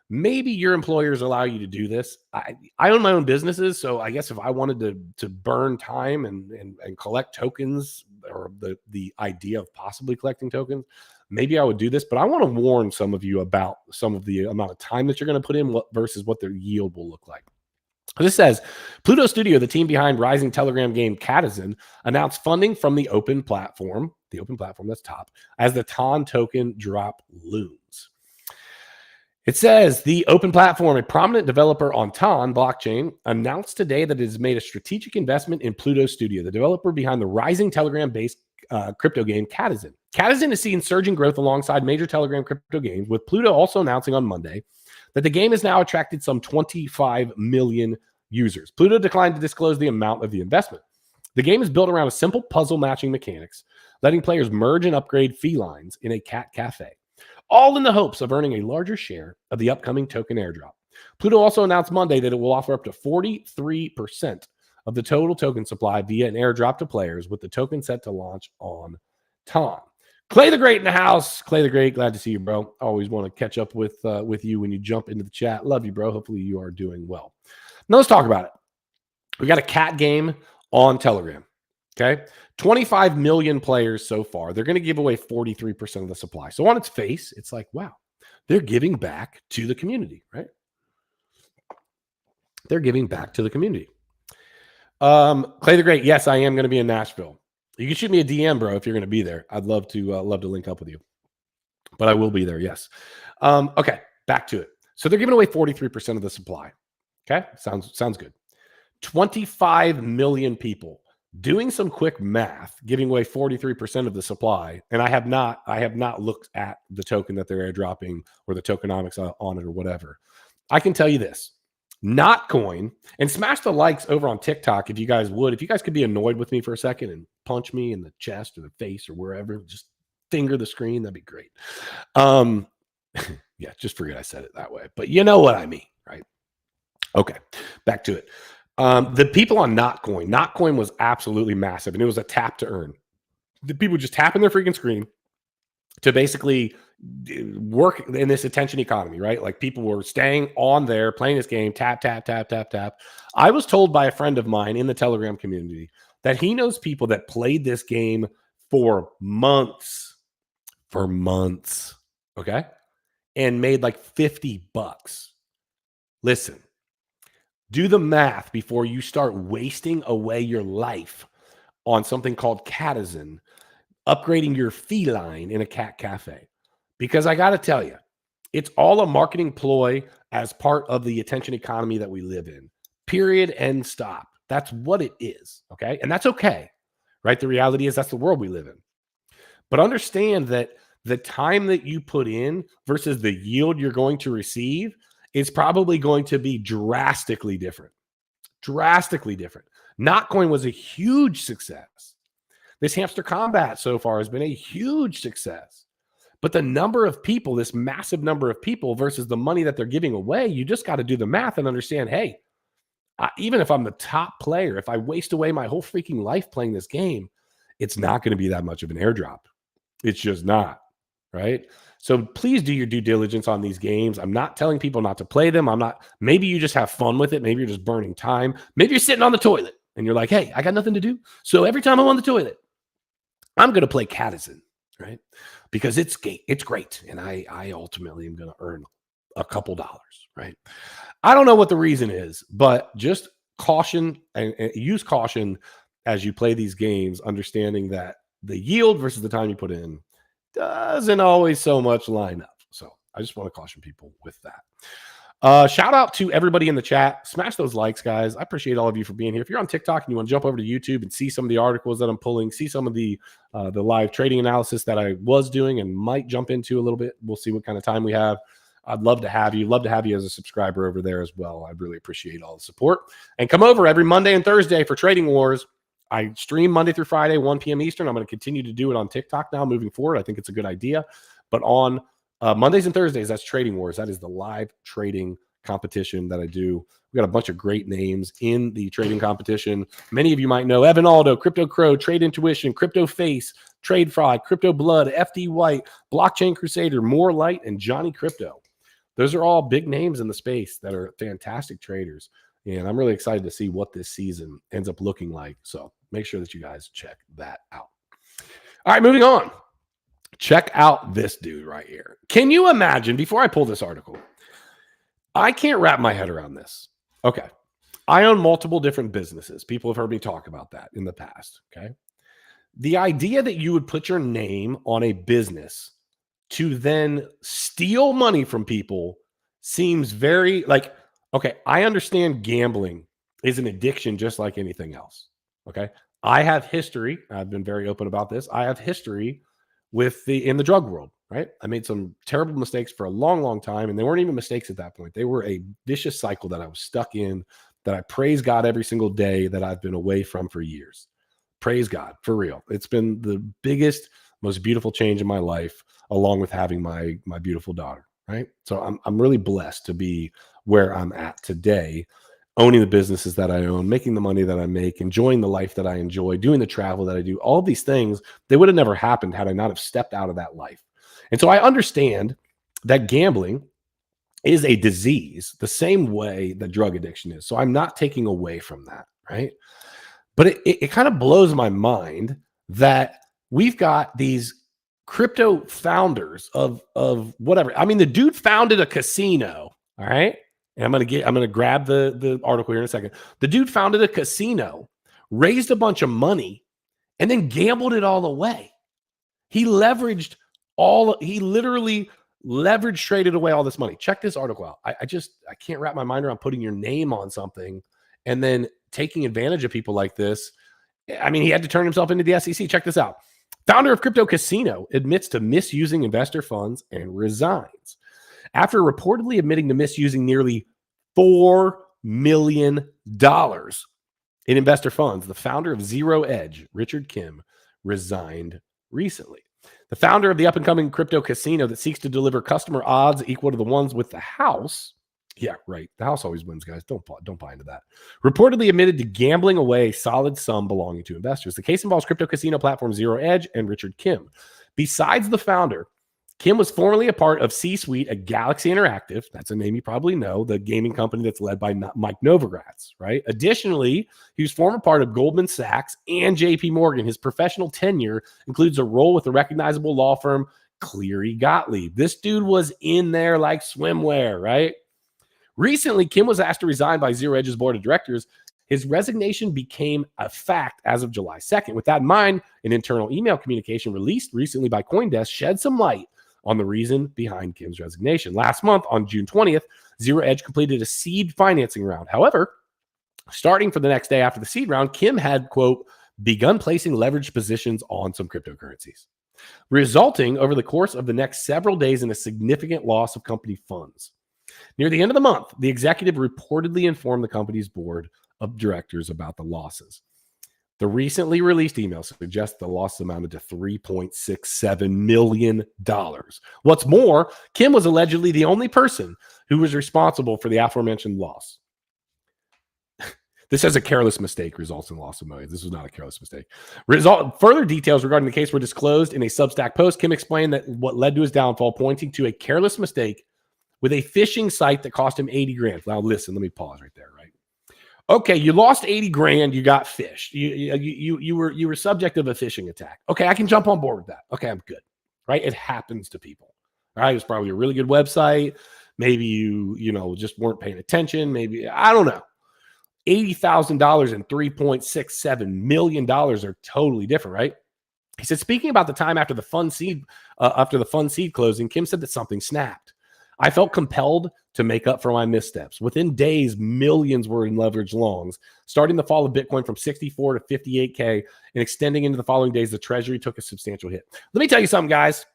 Maybe your employers allow you to do this. I own my own businesses, so I guess if I wanted to burn time and collect tokens, or the idea of possibly collecting tokens, maybe I would do this. But I want to warn some of you about some of the amount of time that you're going to put in versus what their yield will look like. This says, Pluto Studio, the team behind rising Telegram game Catizen, announced funding from the open platform that's top, as the TON token drop looms. It says the open platform, a prominent developer on TON blockchain, announced today that it has made a strategic investment in Pluto Studio, the developer behind the rising Telegram-based crypto game Catizen. Catizen is seeing surging growth alongside major Telegram crypto games, with Pluto also announcing on Monday that the game has now attracted some 25 million users. Pluto declined to disclose the amount of the investment. The game is built around a simple puzzle matching mechanics, letting players merge and upgrade felines in a cat cafe, all in the hopes of earning a larger share of the upcoming token airdrop. Pluto also announced Monday that it will offer up to 43% of the total token supply via an airdrop to players, with the token set to launch on TON. Clay the Great in the house. Clay the Great, glad to see you, bro. Always want to catch up with you when you jump into the chat. Love you, bro. Hopefully you are doing well. Now let's talk about it. We got a cat game on Telegram. Okay. 25 million players so far. They're going to give away 43% of the supply. So on its face, it's like, wow, they're giving back to the community, right? They're giving back to the community. Clay the Great. Yes, I am going to be in Nashville. You can shoot me a DM, bro, if you're going to be there. I'd love to link up with you, but I will be there. Yes. Okay. Back to it. So they're giving away 43% of the supply. Okay. Sounds good. 25 million people. Doing some quick math, giving away 43% of the supply, and I have not looked at the token that they're airdropping or the tokenomics on it or whatever. I can tell you this, not coin, and smash the likes over on TikTok if you guys would. If you guys could be annoyed with me for a second and punch me in the chest or the face or wherever, just finger the screen, that'd be great. Yeah, just forget I said it that way. But you know what I mean, right? Okay, back to it. The people on Notcoin was absolutely massive, and it was a tap to earn. The people just tapping their freaking screen to basically work in this attention economy, right? Like people were staying on there, playing this game, tap, tap, tap, tap, tap. I was told by a friend of mine in the Telegram community that he knows people that played this game for months, okay? And made like 50 bucks. Listen, do the math before you start wasting away your life on something called Catizen, upgrading your feline in a cat cafe. Because I got to tell you, it's all a marketing ploy as part of the attention economy that we live in. Period and stop. That's what it is. Okay. And that's okay. Right. The reality is that's the world we live in. But understand that the time that you put in versus the yield you're going to receive is probably going to be drastically different. Drastically different. Notcoin was a huge success. This hamster combat so far has been a huge success. But the number of people, this massive number of people versus the money that they're giving away, you just got to do the math and understand, hey, even if I'm the top player, if I waste away my whole freaking life playing this game, it's not going to be that much of an airdrop. It's just not, right? So please do your due diligence on these games. I'm not telling people not to play them. Maybe you just have fun with it. Maybe you're just burning time. Maybe you're sitting on the toilet and you're like, hey, I got nothing to do. So every time I'm on the toilet, I'm going to play Catizen, right? Because it's great. And I ultimately am going to earn a couple dollars, right? I don't know what the reason is, but just caution and use caution as you play these games, understanding that the yield versus the time you put in doesn't always so much line up. So I just want to caution people with that. Shout out to everybody in the chat. Smash those likes, guys. I appreciate all of you for being here. If you're on TikTok and you want to jump over to YouTube and see some of the articles that I'm pulling, see some of the live trading analysis that I was doing and might jump into a little bit. We'll see what kind of time we have. I'd love to have you. Love to have you as a subscriber over there as well. I really appreciate all the support. And come over every Monday and Thursday for Trading Wars. I stream Monday through Friday, 1 p.m. Eastern. I'm going to continue to do it on TikTok now moving forward. I think it's a good idea. But on Mondays and Thursdays, that's Trading Wars. That is the live trading competition that I do. We got a bunch of great names in the trading competition. Many of you might know Evan Aldo, Crypto Crow, Trade Intuition, Crypto Face, Trade Fraud, Crypto Blood, FD White, Blockchain Crusader, More Light, and Johnny Crypto. Those are all big names in the space that are fantastic traders. And I'm really excited to see what this season ends up looking like. So make sure that you guys check that out. All right, moving on. Check out this dude right here. Can you imagine, before I pull this article, I can't wrap my head around this. Okay. I own multiple different businesses. People have heard me talk about that in the past. Okay. The idea that you would put your name on a business to then steal money from people seems very like, okay, I understand gambling is an addiction just like anything else. Okay. I have history. I've been very open about this. I have history in the drug world, right? I made some terrible mistakes for a long, long time, and they weren't even mistakes at that point. They were a vicious cycle that I was stuck in, that I praise God every single day that I've been away from for years. Praise God, for real. It's been the biggest, most beautiful change in my life, along with having my beautiful daughter, right? So I'm really blessed to be where I'm at today, owning the businesses that I own, making the money that I make, enjoying the life that I enjoy, doing the travel that I do. All these things, they would have never happened had I not have stepped out of that life. And so I understand that gambling is a disease the same way that drug addiction is. So I'm not taking away from that, right? But it kind of blows my mind that we've got these crypto founders of whatever. I mean, the dude founded a casino, all right? And I'm going to grab the article here in a second. The dude founded a casino, raised a bunch of money, and then gambled it all away. He literally traded away all this money. Check this article out. I can't wrap my mind around putting your name on something and then taking advantage of people like this. I mean, he had to turn himself into the SEC. Check this out. Founder of Crypto Casino admits to misusing investor funds and resigns. After reportedly admitting to misusing nearly $4 million in investor funds, the founder of Zero Edge, Richard Kim, resigned recently. The founder of the up-and-coming crypto casino that seeks to deliver customer odds equal to the ones with the house. Yeah, right. The house always wins, guys. Don't buy into that. Reportedly admitted to gambling away a solid sum belonging to investors. The case involves crypto casino platform Zero Edge and Richard Kim. Besides the founder, Kim was formerly a part of C-Suite at Galaxy Interactive. That's a name you probably know, the gaming company that's led by Mike Novogratz, right? Additionally, he was former part of Goldman Sachs and JP Morgan. His professional tenure includes a role with the recognizable law firm Cleary Gottlieb. This dude was in there like swimwear, right? Recently, Kim was asked to resign by Zero Edge's board of directors. His resignation became a fact as of July 2nd. With that in mind, an internal email communication released recently by CoinDesk shed some light on the reason behind Kim's resignation. Last month, on June 20th, Zero Edge completed a seed financing round. However, starting for the next day after the seed round, Kim had, quote, begun placing leveraged positions on some cryptocurrencies, resulting over the course of the next several days in a significant loss of company funds. Near the end of the month, the executive reportedly informed the company's board of directors about the losses. The recently released email suggests the loss amounted to $3.67 million. What's more, Kim was allegedly the only person who was responsible for the aforementioned loss. This says a careless mistake results in loss of millions. This was not a careless mistake. Further details regarding the case were disclosed in a Substack post. Kim explained that what led to his downfall, pointing to a careless mistake with a phishing site that cost him 80 grand. Now, listen, let me pause right there, right? Okay, you lost 80 grand, you got phished. You were subject of a phishing attack. Okay, I can jump on board with that. Okay, I'm good. Right? It happens to people. All right, it's probably a really good website. Maybe you just weren't paying attention. Maybe, I don't know. $80,000 and $3.67 million are totally different, right? He said, speaking about the time after the fund seed closing, Kim said that something snapped. I felt compelled to make up for my missteps. Within days, millions were in leveraged longs, starting the fall of Bitcoin from 64 to 58K and extending into the following days. The treasury took a substantial hit. Let me tell you something, guys.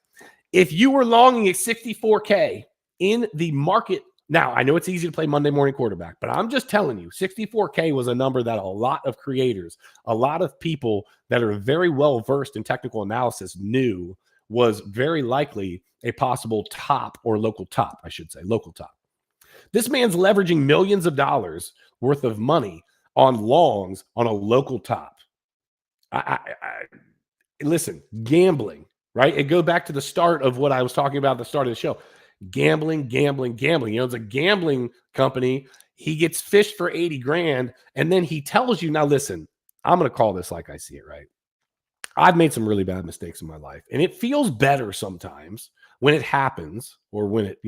If you were longing at 64K in the market, now I know it's easy to play Monday morning quarterback, but I'm just telling you, 64K was a number that a lot of creators, a lot of people that are very well versed in technical analysis knew was very likely a possible top, or local top, I should say, local top. This man's leveraging millions of dollars worth of money on longs on a local top. Listen, gambling, right? It goes back to the start of what I was talking about at the start of the show. Gambling. It's a gambling company. He gets fished for 80 grand, and then he tells you, now listen, I'm going to call this like I see it, right? I've made some really bad mistakes in my life, and it feels better sometimes when it happens, or when it,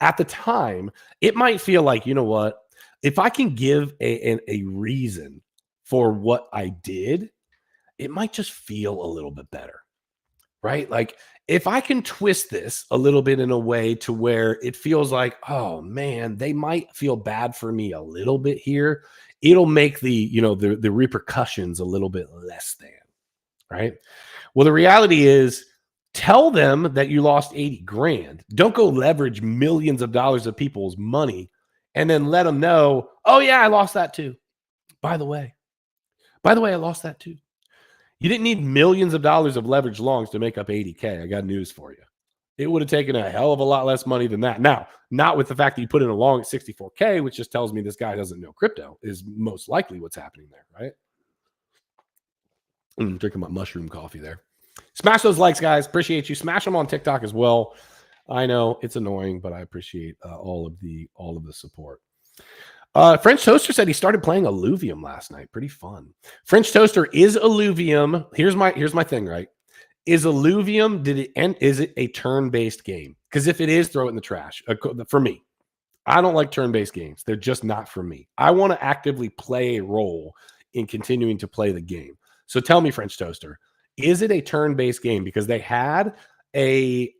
at the time, it might feel like, you know what, if I can give a reason for what I did, it might just feel a little bit better, right? Like if I can twist this a little bit in a way to where it feels like, oh man, they might feel bad for me a little bit here, it'll make the repercussions a little bit less than. Right? Well, the reality is, tell them that you lost 80 grand. Don't go leverage millions of dollars of people's money and then let them know, oh yeah, I lost that too. By the way, I lost that too. You didn't need millions of dollars of leverage longs to make up 80K. I got news for you. It would have taken a hell of a lot less money than that. Now, not with the fact that you put in a long at 64K, which just tells me this guy doesn't know crypto, is most likely what's happening there, right? Drinking my mushroom coffee there. Smash those likes, guys. Appreciate you. Smash them on TikTok as well. I know it's annoying, but I appreciate all of the support. French Toaster said he started playing Illuvium last night. Pretty fun. French Toaster, is Illuvium? Here's my thing, right? Is Illuvium, is it a turn-based game? Because if it is, throw it in the trash. For me, I don't like turn-based games. They're just not for me. I want to actively play a role in continuing to play the game. So tell me, French Toaster, is it a turn-based game? Because they had a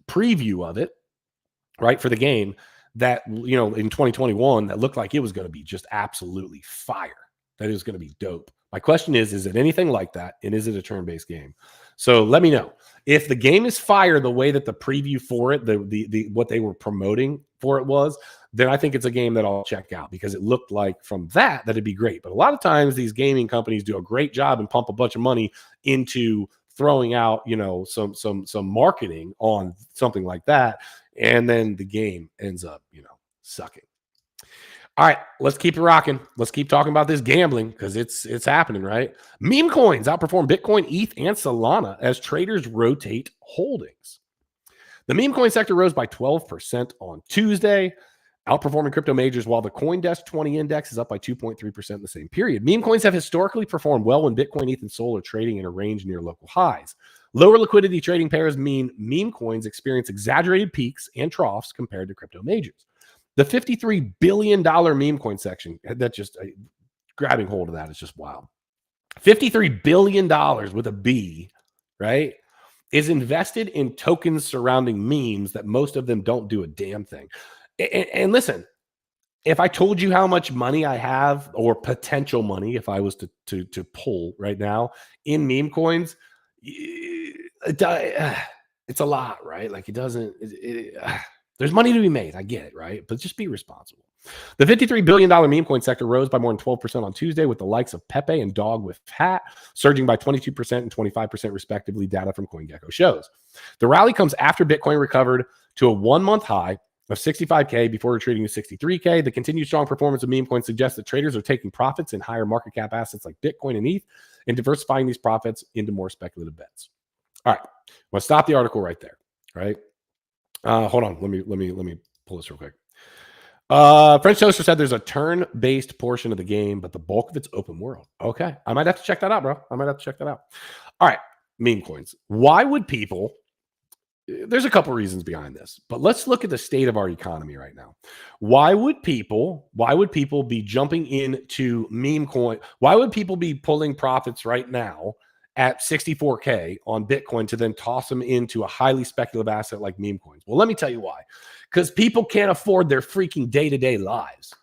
preview of it, right, for the game that, in 2021 that looked like it was going to be just absolutely fire. That is going to be dope. My question is it anything like that? And is it a turn-based game? So let me know. If the game is fire the way that the preview for it, the what they were promoting before it was, then I think it's a game that I'll check out because it looked like from that it'd be great. But a lot of times these gaming companies do a great job and pump a bunch of money into throwing out, you know, some marketing on something like that, and then the game ends up, you know, sucking. All right, let's keep it rocking. Let's keep talking about this gambling because it's happening, right? Meme coins outperform Bitcoin, ETH, and Solana as traders rotate holdings. The meme coin sector rose by 12% on Tuesday, outperforming crypto majors, while the CoinDesk 20 index is up by 2.3% in the same period. Meme coins have historically performed well when Bitcoin, ETH, and Sol are trading in a range near local highs. Lower liquidity trading pairs mean meme coins experience exaggerated peaks and troughs compared to crypto majors. The $53 billion meme coin section, that just grabbing hold of that is just wild. $53 billion with a B, right, is invested in tokens surrounding memes that most of them don't do a damn thing. And listen, if I told you how much money I have, or potential money, if I was to pull right now in meme coins, it's a lot, right? Like it doesn't. There's money to be made. I get it, right? But just be responsible. The $53 billion meme coin sector rose by more than 12% on Tuesday, with the likes of Pepe and Dog with Hat surging by 22% and 25% respectively, data from CoinGecko shows. The rally comes after Bitcoin recovered to a one-month high of 65K before retreating to 63K. The continued strong performance of meme coins suggests that traders are taking profits in higher market cap assets like Bitcoin and ETH and diversifying these profits into more speculative bets. All right, I'm going to stop the article right there, right? Hold on. Let me pull this real quick. French Toaster said there's a turn-based portion of the game, but the bulk of it's open world. Okay. I might have to check that out, bro. I might have to check that out. All right. Meme coins. Why would people... There's a couple reasons behind this, but let's look at the state of our economy right now. Why would people be jumping into meme coin? Why would people be pulling profits right now at 64K on Bitcoin to then toss them into a highly speculative asset like meme coins? Well, let me tell you why. Because people can't afford their freaking day-to-day lives.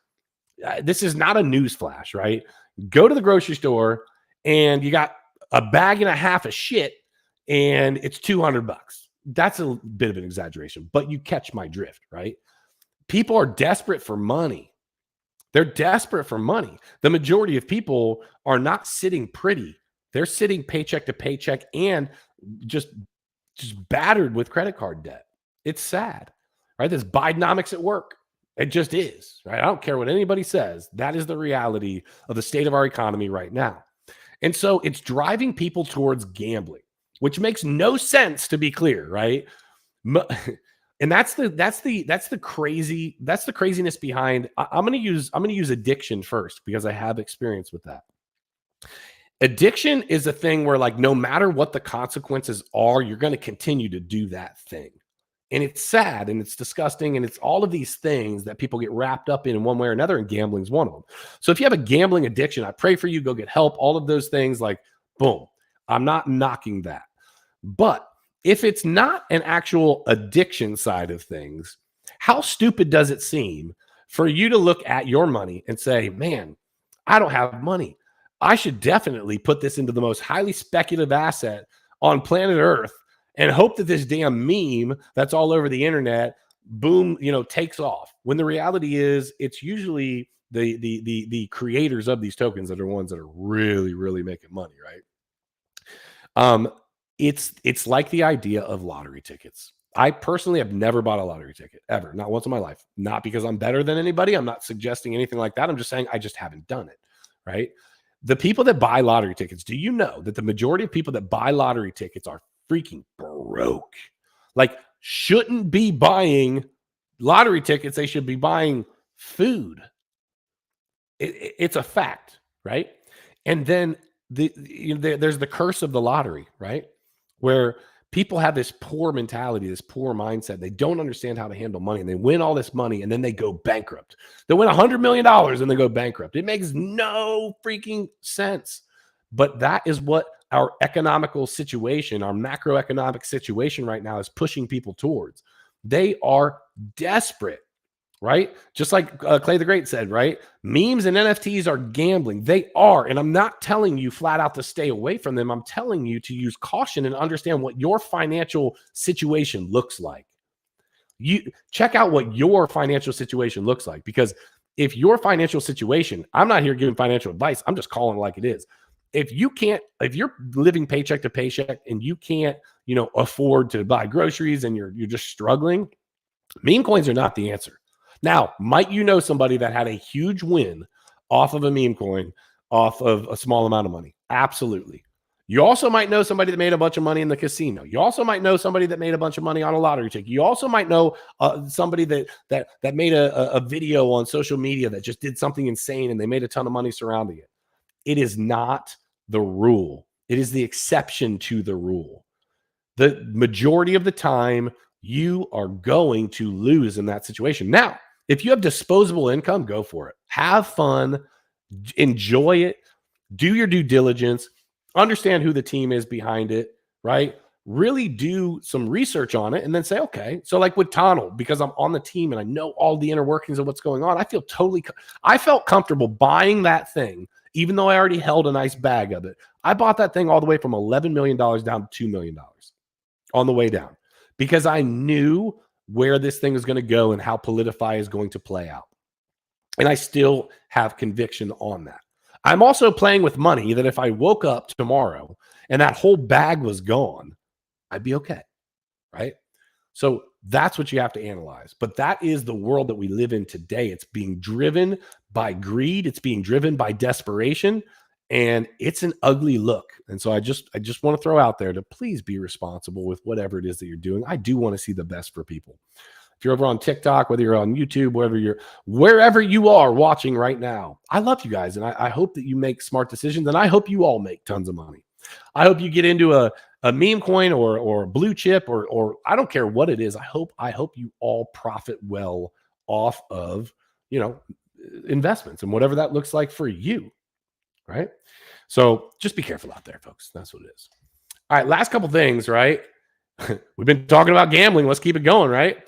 This is not a news flash, right? Go to the grocery store and you got a bag and a half of shit and it's $200. That's a bit of an exaggeration, but you catch my drift, right? People are desperate for money. They're desperate for money. The majority of people are not sitting pretty. They're sitting paycheck to paycheck and just battered with credit card debt. It's sad, right? There's Bidenomics at work. It just is, right? I don't care what anybody says. That is the reality of the state of our economy right now. And so it's driving people towards gambling, which makes no sense, to be clear, right? And that's the craziness behind. I'm going to use addiction first because I have experience with that. Addiction is a thing where, like, no matter what the consequences are, you're going to continue to do that thing. And it's sad and it's disgusting. And it's all of these things that people get wrapped up in one way or another. And gambling is one of them. So if you have a gambling addiction, I pray for you, go get help, all of those things, like, boom, I'm not knocking that. But if it's not an actual addiction side of things, how stupid does it seem for you to look at your money and say, man, I don't have money. I should definitely put this into the most highly speculative asset on planet Earth and hope that this damn meme that's all over the internet, boom, takes off. When the reality is, it's usually the creators of these tokens that are ones that are really, really making money, right? It's like the idea of lottery tickets. I personally have never bought a lottery ticket, ever, not once in my life. Not because I'm better than anybody. I'm not suggesting anything like that. I'm just saying I just haven't done it, right? The people that buy lottery tickets, do you know that the majority of people that buy lottery tickets are freaking broke? Like, shouldn't be buying lottery tickets. They should be buying food. It's a fact, right? And then there's the curse of the lottery, right? Where people have this poor mentality, this poor mindset. They don't understand how to handle money, and they win all this money and then they go bankrupt. They win $100 million and they go bankrupt. It makes no freaking sense. But that is what our economical situation, our macroeconomic situation right now is pushing people towards. They are desperate, right? Just like Clay the Great said, right? Memes and NFTs are gambling. They are. And I'm not telling you flat out to stay away from them. I'm telling you to use caution and understand what your financial situation looks like. You check out what your financial situation looks like, because if your financial situation, I'm not here giving financial advice, I'm just calling it like it is. If you're living paycheck to paycheck and you can't, afford to buy groceries and you're just struggling, meme coins are not the answer. Now, might you know somebody that had a huge win off of a meme coin, off of a small amount of money? Absolutely. You also might know somebody that made a bunch of money in the casino. You also might know somebody that made a bunch of money on a lottery ticket. You also might know somebody that made a video on social media that just did something insane and they made a ton of money surrounding it. It is not the rule. It is the exception to the rule. The majority of the time, you are going to lose in that situation. Now, if you have disposable income, go for it. Have fun, enjoy it, do your due diligence, understand who the team is behind it, right? Really do some research on it and then say, okay, so like with TONALD, because I'm on the team and I know all the inner workings of what's going on, I felt comfortable buying that thing, even though I already held a nice bag of it. I bought that thing all the way from $11 million down to $2 million on the way down, because I knew where this thing is going to go and how Politify is going to play out. And I still have conviction on that. I'm also playing with money that if I woke up tomorrow and that whole bag was gone, I'd be okay, right? So that's what you have to analyze. But that is the world that we live in today. It's being driven by greed. It's being driven by desperation. And it's an ugly look. And so I just want to throw out there to please be responsible with whatever it is that you're doing. I do want to see the best for people. If you're over on TikTok, whether you're on YouTube, wherever you are watching right now, I love you guys. And I hope that you make smart decisions. And I hope you all make tons of money. I hope you get into a meme coin or a blue chip or I don't care what it is. I hope you all profit well off of, investments and whatever that looks like for you. Right? So just be careful out there, folks. That's what it is. All right. Last couple things, right? We've been talking about gambling. Let's keep it going, right?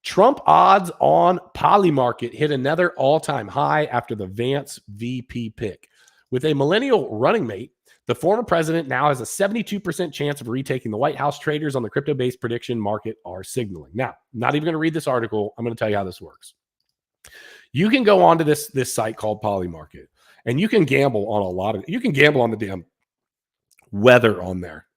Trump odds on Polymarket hit another all-time high after the Vance VP pick. With a millennial running mate, the former president now has a 72% chance of retaking the White House. Traders on the crypto-based prediction market are signaling. Now, I'm not even going to read this article. I'm going to tell you how this works. You can go onto this site called Polymarket. And you can gamble on you can gamble on the damn weather on there,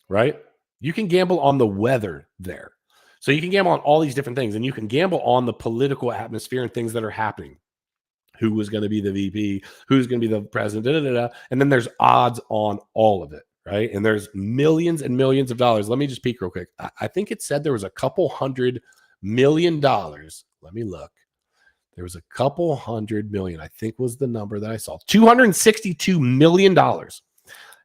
right? You can gamble on the weather there. So you can gamble on all these different things, and you can gamble on the political atmosphere and things that are happening. Who was going to be the VP? Who's going to be the president? And then there's odds on all of it, right? And there's millions and millions of dollars. Let me just peek real quick. I think it said there was a couple $100 million. Let me look. There was a couple $100 million, I think was the number that I saw. $262 million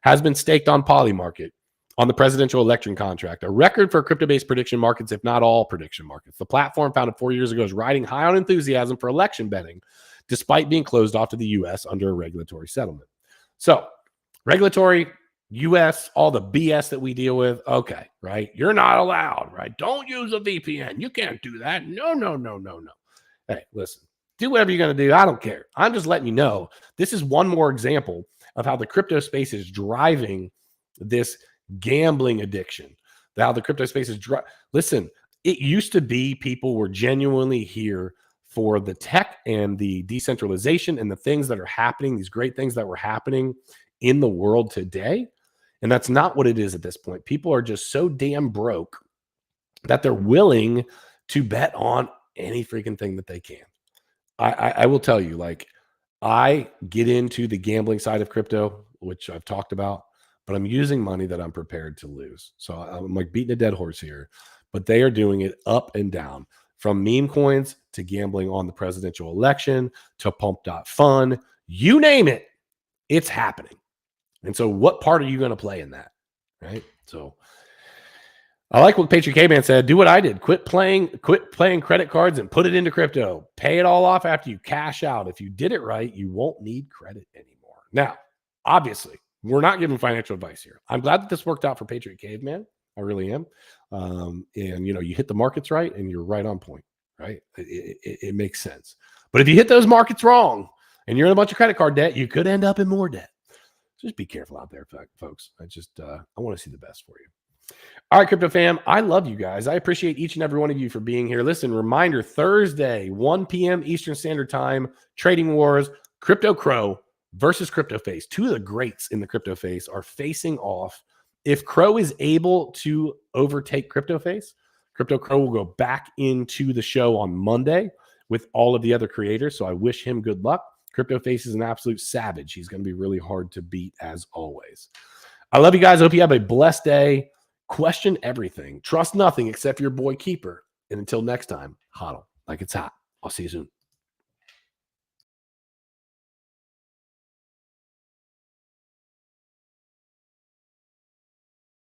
has been staked on Polymarket on the presidential election contract, a record for crypto-based prediction markets, if not all prediction markets. The platform, founded 4 years ago, is riding high on enthusiasm for election betting, despite being closed off to the U.S. under a regulatory settlement. So, regulatory, U.S., all the BS that we deal with, okay, right? You're not allowed, right? Don't use a VPN. You can't do that. No. Hey, listen, do whatever you're going to do. I don't care. I'm just letting you know this is one more example of how the crypto space is driving this gambling addiction. How the crypto space is listen, it used to be people were genuinely here for the tech and the decentralization and the things that are happening, these great things that were happening in the world today. And that's not what it is at this point. People are just so damn broke that they're willing to bet on any freaking thing that they can. I will tell you, like, I get into the gambling side of crypto, which I've talked about, but I'm using money that I'm prepared to lose. So I'm like beating a dead horse here, but they are doing it up and down, from meme coins to gambling on the presidential election to pump.fun, you name it, it's happening. And so what part are you going to play in that? Right. So I like what Patriot K-Man said. Do what I did. Quit playing credit cards and put it into crypto. Pay it all off after you cash out. If you did it right, you won't need credit anymore. Now, obviously, we're not giving financial advice here. I'm glad that this worked out for Patriot Caveman. I really am. And, you hit the markets right and you're right on point, right? It makes sense. But if you hit those markets wrong and you're in a bunch of credit card debt, you could end up in more debt. Just be careful out there, folks. I want to see the best for you. All right, crypto fam, I love you guys. I appreciate each and every one of you for being here. Listen, reminder, Thursday, 1 p.m. Eastern Standard Time, Trading Wars, Crypto Crow versus Crypto Face. Two of the greats in the Crypto Face are facing off. If Crow is able to overtake Crypto Face, Crypto Crow will go back into the show on Monday with all of the other creators. So I wish him good luck. Crypto Face is an absolute savage. He's going to be really hard to beat as always. I love you guys. I hope you have a blessed day. Question everything. Trust nothing except your boy Keeper. And until next time, hodl like it's hot. I'll see you soon.